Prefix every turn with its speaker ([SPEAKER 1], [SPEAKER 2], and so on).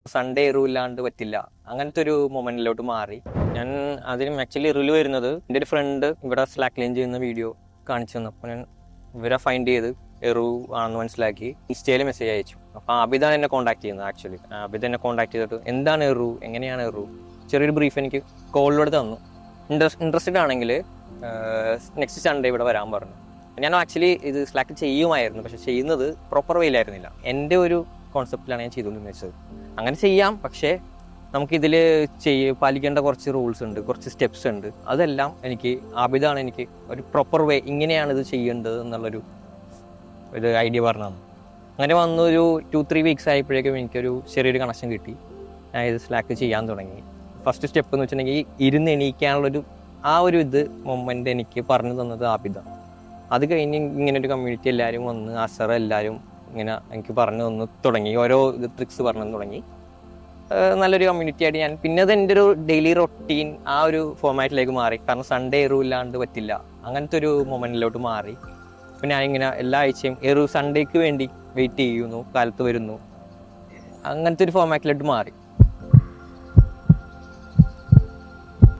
[SPEAKER 1] Sunday എറു ഇല്ലാണ്ട് പറ്റില്ല, അങ്ങനത്തെ ഒരു മൊമെന്റിലോട്ട് മാറി ഞാൻ. അതിന് ആക്ച്വലി എറിൽ വരുന്നത് എൻ്റെ ഒരു ഫ്രണ്ട് ഇവിടെ സ്ലാക്ക് ക്ലീൻ ചെയ്യുന്ന വീഡിയോ കാണിച്ചു തന്നപ്പോൾ ഞാൻ ഇവരെ ഫൈൻഡ് ചെയ്ത് എറു ആണെന്ന് മനസ്സിലാക്കി ഇൻസ്റ്റയിൽ മെസ്സേജ് അയച്ചു. അപ്പോൾ ആബിദാണ് എന്നെ കോൺടാക്ട് ചെയ്യുന്നത്. ആക്ച്വലി ആബിദ് എന്നെ കോൺടാക്ട് ചെയ്തിട്ട് എന്താണ് എറു, എങ്ങനെയാണ് എറു, ചെറിയൊരു ബ്രീഫ് എനിക്ക് കോളിലൂടെ തന്നു. ഇൻട്രസ്റ്റഡ് ആണെങ്കിൽ നെക്സ്റ്റ് സൺഡേ ഇവിടെ വരാൻ പറഞ്ഞു. ഞാൻ ആക്ച്വലി ഇത് സ്ലാക്ക് ചെയ്യുമായിരുന്നു, പക്ഷെ ചെയ്യുന്നത് പ്രോപ്പർ വേയിലായിരുന്നില്ല. എൻ്റെ ഒരു കോൺസെപ്റ്റിലാണ് ഞാൻ ചെയ്തുകൊണ്ടിരുന്നത്. അങ്ങനെ ചെയ്യാം, പക്ഷേ നമുക്കിതിൽ പാലിക്കേണ്ട കുറച്ച് റൂൾസ് ഉണ്ട്, കുറച്ച് സ്റ്റെപ്സ് ഉണ്ട്. അതെല്ലാം എനിക്ക് ആബിദാണ് എനിക്ക് ഒരു പ്രോപ്പർ വേ, ഇങ്ങനെയാണ് ഇത് ചെയ്യേണ്ടത് എന്നുള്ളൊരു ഐഡിയ പറഞ്ഞു തന്നു. അങ്ങനെ വന്നൊരു 2-3 വീക്സ് ആയപ്പോഴേക്കും എനിക്കൊരു ചെറിയൊരു കണക്ഷൻ കിട്ടി. ഞാൻ ഇത് സ്ലാക്ക് ചെയ്യാൻ തുടങ്ങി. ഫസ്റ്റ് സ്റ്റെപ്പ് എന്ന് വെച്ചിട്ടുണ്ടെങ്കിൽ ഇരുന്ന് എണീക്കാനുള്ളൊരു മൊമെൻ്റ് എനിക്ക് പറഞ്ഞു തന്നത് ആബിദാണ്. അത് കഴിഞ്ഞ് ഇങ്ങനൊരു കമ്മ്യൂണിറ്റി എല്ലാവരും വന്ന് അസറ എല്ലാവരും ഇങ്ങനെ എനിക്ക് പറഞ്ഞു തന്നു തുടങ്ങി, ഓരോ ട്രിക്സ് പറഞ്ഞു തുടങ്ങി. നല്ലൊരു കമ്മ്യൂണിറ്റി ആയിട്ട് ഞാൻ പിന്നെ അത് എൻ്റെ ഒരു ഡെയിലി റൊട്ടീൻ ആ ഒരു ഫോർമാറ്റിലേക്ക് മാറി. കാരണം സൺഡേ എറു ഇല്ലാണ്ട് പറ്റില്ല, അങ്ങനത്തെ ഒരു മൊമെൻറ്റിലോട്ട് മാറി. പിന്നെ ഞാനിങ്ങനെ എല്ലാ ആഴ്ചയും എറു സൺഡേക്ക് വേണ്ടി വെയിറ്റ് ചെയ്യുന്നു, കാലത്ത് വരുന്നു, അങ്ങനത്തെ ഒരു ഫോർമാറ്റിലോട്ട് മാറി.